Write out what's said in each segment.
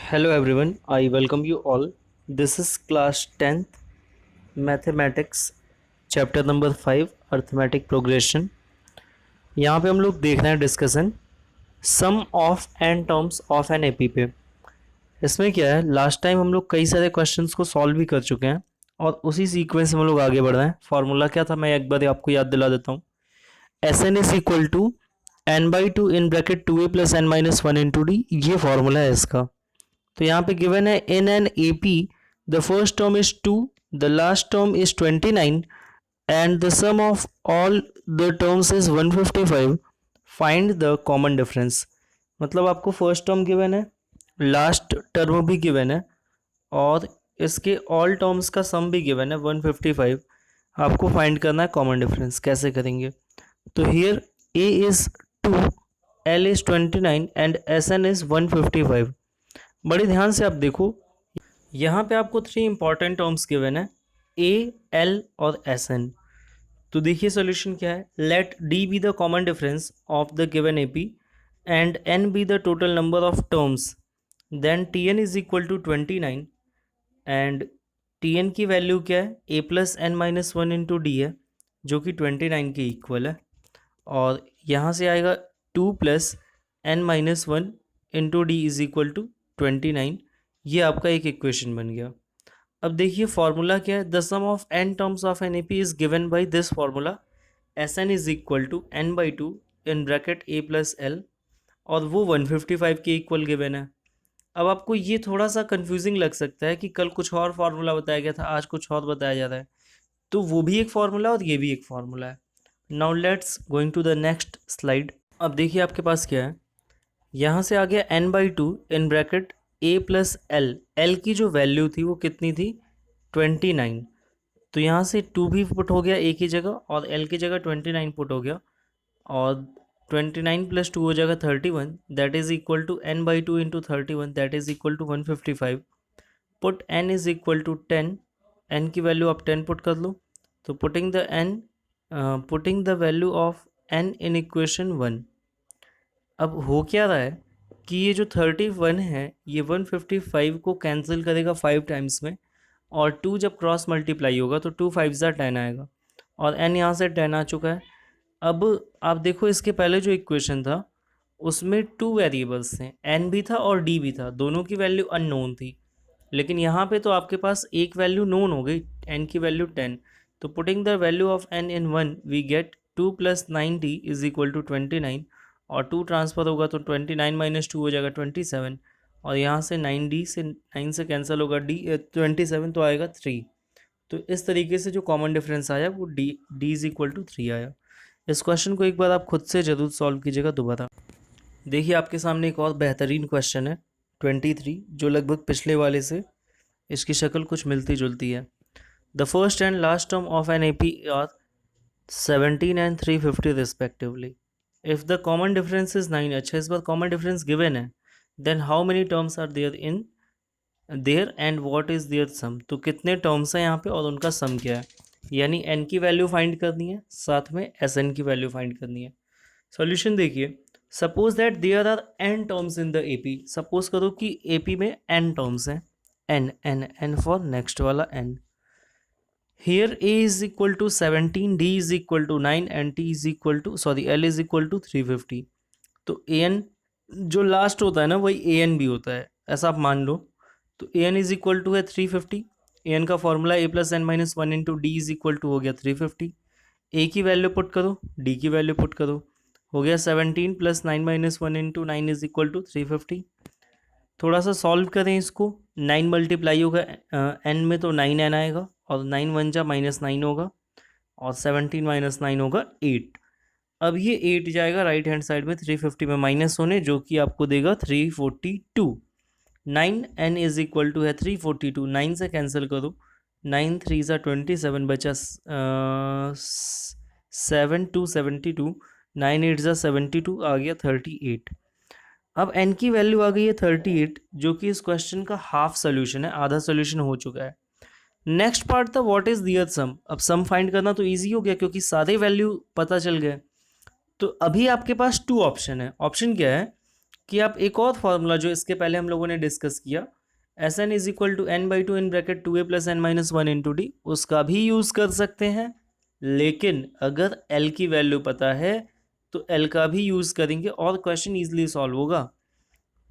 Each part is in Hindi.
Hello everyone, I welcome you all. This is class 10th Mathematics chapter number 5 Arithmetic Progression. यहाँ पे हम लोग देख रहे हैं discussion sum of n terms of an AP पे। इसमें क्या है, लास्ट टाइम हम लोग कई सारे क्वेश्चंस को सॉल्व भी कर चुके हैं और उसी सीक्वेंस में हम लोग आगे बढ़ रहे हैं। फॉर्मूला क्या था मैं एक बार आपको याद दिला देता हूँ। S N is equal to n by two in bracket two a plus N minus one into d, ये फॉर्मूला है इसका। तो यहाँ पे गिवन है in an A P the first term is 2, the last term is 29 and the sum of all the terms is 155, find the common difference. मतलब आपको फर्स्ट टर्म गिवन है, लास्ट टर्म भी गिवन है और इसके ऑल टर्म्स का सम भी गिवन है 155। आपको फाइंड करना है कॉमन डिफरेंस। कैसे करेंगे? तो here a is 2, l is 29 and S N is 155। बड़े ध्यान से आप देखो, यहाँ पे आपको 3 इंपॉर्टेंट टर्म्स गिवन है, ए, एल और एस एन। तो देखिए सॉल्यूशन क्या है। Let D be the common difference of the given A P and N be the total number of terms, then T N is equal to 29 and T N की वैल्यू क्या है, A plus N minus one into D है, जो कि 29 के इक्वल है। और यहाँ से आएगा 2 plus N minus one into d is equal to 29। ये आपका एक इक्वेशन बन गया। अब देखिए फॉर्मूला क्या है। The sum of n terms of an A P is given by this formula, S N is equal to n by two in bracket A plus l, और वो 155 के इक्वल गिवन है। अब आपको ये थोड़ा सा कंफ्यूजिंग लग सकता है कि कल कुछ और फार्मूला बताया गया था, आज कुछ और बताया जा रहा है। तो वो भी एक फार्मूला और ये भी एक फार्मूला है। Now let's going to the next slide. अब देखिए आपके पास क्या है, यहाँ से आ गया n by two in bracket A plus l. L की जो वैल्यू थी वो कितनी थी, 29। तो यहाँ से 2 भी पुट हो गया ए की जगह और एल की जगह 29 पुट हो गया, और 29 प्लस 2 हो जाएगा 31, that is equal to n by two into 31, that is equal to 155। Put n is equal to 10, n की वैल्यू आप 10 पुट कर लो। तो putting the value of n in equation 1। अब हो क्या रहा है कि ये जो 31 है ये 155 को कैंसिल करेगा 5 टाइम्स में, और 2 जब क्रॉस मल्टीप्लाई होगा तो 2 5 ज़ा 10 आएगा, और n यहाँ से 10 आ चुका है। अब आप देखो इसके पहले जो इक्वेशन था उसमें 2 वेरिएबल्स थे, n भी था और d भी था, दोनों की वैल्यू अननोन थी। लेकिन यहाँ पे तो आपके पास एक वैल्यू नोन हो गई, n की वैल्यू 10। तो putting the value of n in 1 we get 2 plus 90 is equal to 29, और 2 ट्रांसफ़र होगा तो 29 माइनस 2 हो जाएगा 27, और यहाँ से 9d से 9 से कैंसिल होगा d 27, तो आएगा 3। तो इस तरीके से जो कॉमन डिफरेंस आया वो d इज इक्वल टू 3 आया। इस क्वेश्चन को एक बार आप खुद से ज़रूर सॉल्व कीजिएगा दोबारा। देखिए आपके सामने एक और बेहतरीन क्वेश्चन है 23, जो लगभग पिछले वाले से इसकी शक्ल कुछ मिलती जुलती है। The first and last term of an A P are 17 and 350 respectively. If the common difference is 9, अच्छा इस बार कॉमन डिफरेंस गिवन है, then how many terms are there in there and what is there sum. तो कितने टर्म्स हैं यहाँ पे और उनका सम क्या है, यानी n की वैल्यू फाइंड करनी है, साथ में Sn की वैल्यू फाइंड करनी है। सॉल्यूशन देखिए, suppose that there are n terms in the AP। Suppose करो कि AP में n टर्म्स हैं, n फॉर नेक्स्ट वाला n। Here a is equal to 17, d is equal to 9 and t is equal to L is equal to 350। तो an जो लास्ट होता है ना वही an भी होता है, ऐसा आप मान लो। तो an इज इक्वल टू है 350। an का formula a plus N minus one into d is equal to हो गया 350। a की वैल्यू पुट करो, d की वैल्यू पुट करो, हो गया 17 plus 9 minus one into 9 is equal to 350। थोड़ा सा सॉल्व करें इसको, 9 मल्टीप्लाई होगा n में तो 9n आएगा, और 9 वन जा माइनस 9 होगा, और 17 माइनस 9 होगा 8। अब ये 8 जाएगा राइट हैंड साइड में 350 में माइनस होने, जो कि आपको देगा 342। 9n इज इक्वल टू है 342, 9 से कैंसिल करो, 9 3 ज़ा 27 बचा 7 2 72, 9 8 ज़ा 72 आ गया 38। अब n की वैल्यू आ गई है 38, जो कि इस क्वेश्चन का हाफ सोल्यूशन है, आधा सोल्यूशन हो चुका है। नेक्स्ट पार्ट था व्हाट इज दियर सम। अब सम फाइंड करना तो इजी हो गया क्योंकि सारे वैल्यू पता चल गए। तो अभी आपके पास 2 ऑप्शन है। ऑप्शन क्या है कि आप एक और फार्मूला जो इसके पहले हम लोगों ने डिस्कस किया, S N is equal to n by two in bracket 2a plus N minus 1 into d, उसका भी यूज़ कर सकते हैं। लेकिन अगर एल की वैल्यू पता है तो एल का भी यूज़ करेंगे और क्वेश्चन ईजिली सॉल्व होगा।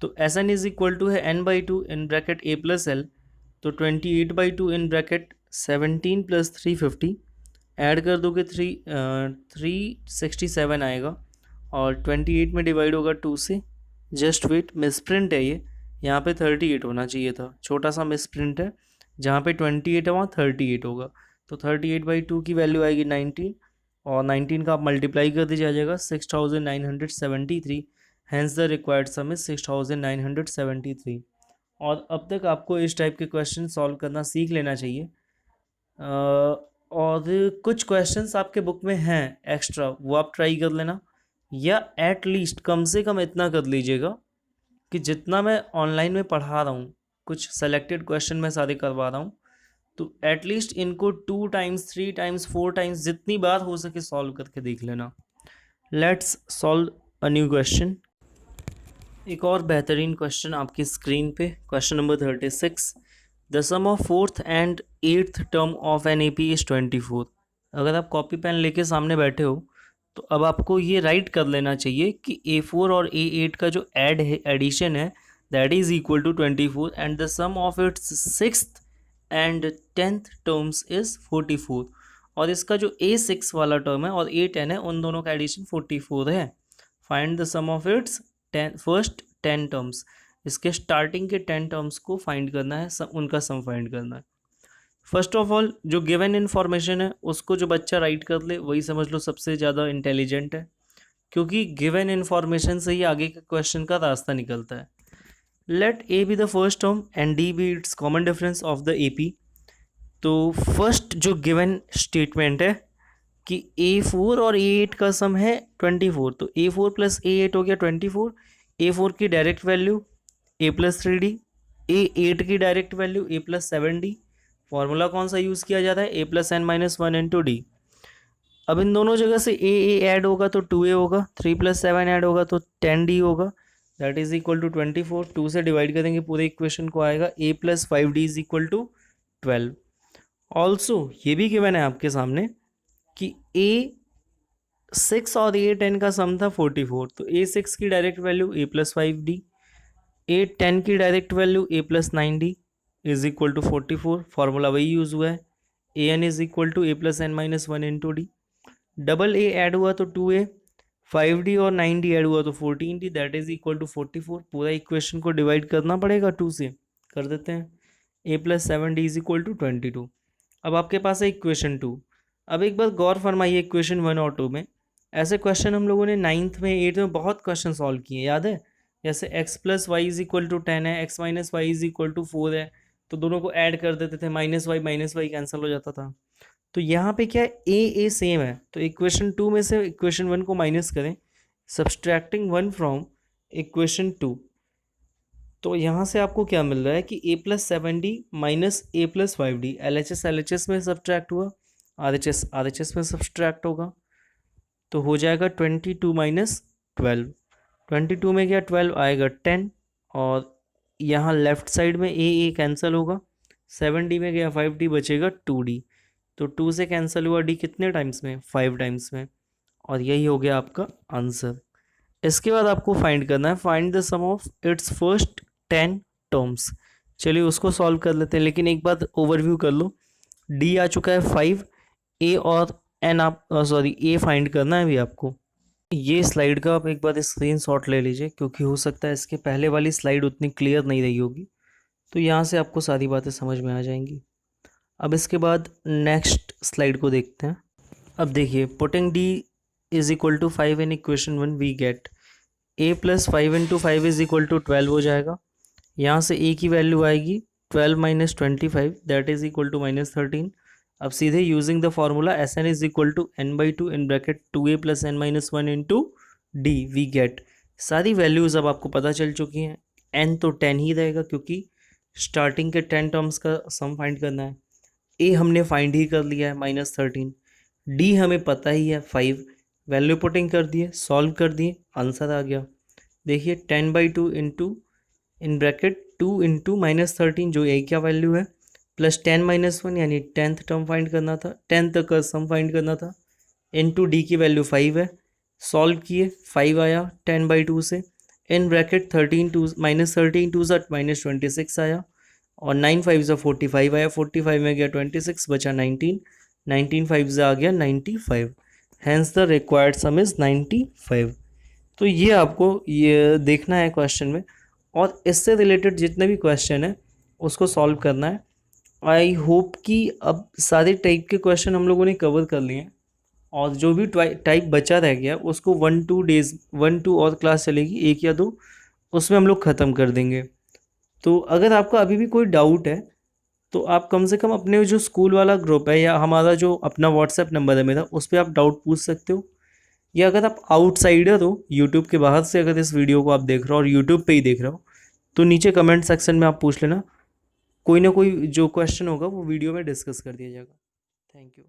तो S N is equal to है N by two in bracket A plus L, तो 28/2 इन ब्रैकेट 17 प्लस 350, ऐड कर दोगे 367 आएगा और 28 में डिवाइड होगा 2 से। जस्ट वेट, मिसप्रिंट है ये, यहाँ पे 38 होना चाहिए था, छोटा सा मिसप्रिंट है, जहाँ पे 28 है वहाँ 38 होगा। तो 38/2 की वैल्यू आएगी 19 और 19 का आप मल्टीप्लाई कर दीजिए, आ जाएगा 6973, hence the required sum is 6973। और अब तक आपको इस टाइप के क्वेश्चन सॉल्व करना सीख लेना चाहिए। और कुछ क्वेश्चंस आपके बुक में हैं एक्स्ट्रा, वो आप ट्राई कर लेना, या एट लीस्ट कम से कम इतना कर लीजिएगा कि जितना मैं ऑनलाइन में पढ़ा रहा हूँ, कुछ सेलेक्टेड क्वेश्चन मैं सारे करवा रहा हूँ, तो एटलीस्ट इनको 2 टाइम्स 3 टाइम्स 4 टाइम्स जितनी बार हो सके सॉल्व करके देख लेना। Let's solve a new question. एक और बेहतरीन क्वेश्चन आपकी स्क्रीन पे, question number 36। The sum of 4th and 8th term of an AP is 24। अगर आप कॉपी पेन लेके सामने बैठे हो तो अब आपको ये राइट कर लेना चाहिए कि A4 और A8 का जो एडिशन है that is equal to 24 and the sum of its 6th and 10th terms is 44। और इसका जो A6 वाला टर्म है और A10 है, उन दोनों का एडिशन 44 है। Find the sum of its first 10 terms, इसके स्टार्टिंग के 10 टर्म्स को फाइंड करना है, उनका सम फाइंड करना है। फर्स्ट ऑफ ऑल जो गिवन इन्फॉर्मेशन है उसको जो बच्चा राइट कर ले वही समझ लो सबसे ज़्यादा इंटेलिजेंट है, क्योंकि गिवन इन्फॉर्मेशन से ही आगे के क्वेश्चन का रास्ता निकलता है। Let a be the first term and d be its common difference of the A P. तो फर्स्ट जो गिवन स्टेटमेंट है कि A4 और A8 का सम है 24, तो A4 प्लस A8 हो गया 24। A4 की direct value A plus 3D, A8 की direct value A plus 7D। Formula कौन सा यूज़ किया जाता है, A plus N minus 1 into d. अब इन दोनों जगह से A ऐड होगा तो 2A होगा, 3 प्लस 7 ऐड होगा तो 10D होगा, दैट इज इक्वल टू 24। 2 से डिवाइड करेंगे पूरे इक्वेशन को, आएगा A plus 5D is equal to 12। Also ये भी गिवन है आपके सामने कि A6 और A10 का सम था 44, तो A6 की direct value A plus 5D, A10 की direct value A plus 9D is equal to 44। Formula वही यूज़ हुआ है, AN is equal to A plus N minus 1 into d. Double A add हुआ तो 2A, 5D और 9D ऐड हुआ तो 14D, that is equal to 44। पूरा इक्वेशन को डिवाइड करना पड़ेगा 2 से, कर देते हैं। A plus 7D is equal to 22। अब आपके पास है इक्वेशन 2। अब एक बार गौर फरमाइए, इक्वेशन 1 और 2 में ऐसे क्वेश्चन हम लोगों ने 9th में 8th में बहुत क्वेश्चन सॉल्व किए, याद है? जैसे x plus y is equal to 10 है, x minus y is equal to 4 है, तो दोनों को ऐड कर देते थे, माइनस वाई कैंसिल हो जाता था। तो यहाँ पे क्या है, ए सेम है, तो इक्वेशन 2 में से इक्वेशन 1 को माइनस करें, सब्सट्रैक्टिंग 1 फ्रॉम इक्वेशन 2। तो यहाँ से आपको क्या मिल रहा है कि A plus 7D minus A plus 5D, LHS में सब्सट्रैक्ट हुआ, RHS में सब्सट्रैक्ट होगा, तो हो जाएगा 22 माइनस 12। 22 में क्या 12 आएगा 10, और यहाँ लेफ्ट साइड में A कैंसिल होगा, 7D में गया 5D बचेगा 2D, तो 2 से कैंसिल हुआ D कितने टाइम्स में, 5 टाइम्स में, और यही हो गया आपका आंसर। इसके बाद आपको फाइंड करना है, find the sum of its first 10 terms. चलिए उसको सॉल्व कर लेते हैं, लेकिन एक बात ओवरव्यू कर लो। डी आ चुका है 5, ए और एन आप ए फाइंड करना है अभी आपको। ये स्लाइड का आप एक बार स्क्रीनशॉट ले लीजिए, क्योंकि हो सकता है इसके पहले वाली स्लाइड उतनी क्लियर नहीं रही होगी, तो यहाँ से आपको सारी बातें समझ में आ जाएंगी। अब इसके बाद नेक्स्ट स्लाइड को देखते हैं। अब देखिए, putting d is equal to 5 in equation 1 we get A plus 5 into 5 is equal to 12 हो जाएगा। यहाँ से A की वैल्यू आएगी 12 minus 25, that is equal to minus 13। अब सीधे using the formula S N is equal to n by two in bracket 2A plus N minus 1 into d we get. सारी वैल्यूज़ अब आपको पता चल चुकी हैं। n तो 10 ही रहेगा, क्योंकि स्टार्टिंग के 10 टर्म्स का सम फाइंड करना है। A हमने फाइंड ही कर लिया है माइनस 13, D हमें पता ही है 5, वैल्यू पुटिंग कर दिए, सॉल्व कर दिए, आंसर आ गया। देखिए 10/2 इंटू इन ब्रैकेट 2 इंटू -13 जो ए क्या वैल्यू है, प्लस 10-1 यानी 10th टर्म फाइंड करना था, 10th का सम फाइंड करना था, इंटू डी की वैल्यू 5 है, सॉल्व किए 5 आया 10/2 से, इन ब्रैकेट 13 टू -13 टू ज़ा -26 आया, और 9 5 ज़ा 45 आया, 45 में गया 26 बचा 19, 19 5 ज़ा आ गया 95, hence the required sum is 95। तो ये आपको ये देखना है क्वेश्चन में, और इससे रिलेटेड जितने भी क्वेश्चन है उसको सॉल्व करना है। आई होप कि अब सारे टाइप के क्वेश्चन हम लोगों ने कवर कर लिए हैं, और जो भी टाइप बचा रह गया उसको 1-2 और क्लास चलेगी, 1 या 2, उसमें हम लोग ख़त्म कर देंगे। तो अगर आपका अभी भी कोई डाउट है तो आप कम से कम अपने जो स्कूल वाला ग्रुप है या हमारा जो अपना व्हाट्सएप नंबर है मेरा, उस पर आप डाउट पूछ सकते हो, या अगर आप आउटसाइडर हो यूट्यूब के बाहर से अगर इस वीडियो को आप देख रहे हो और यूट्यूब पे ही देख रहे हो, तो नीचे कमेंट सेक्शन में आप पूछ लेना, कोई ना कोई जो क्वेश्चन होगा वो वीडियो में डिस्कस कर दिया जाएगा। Thank you.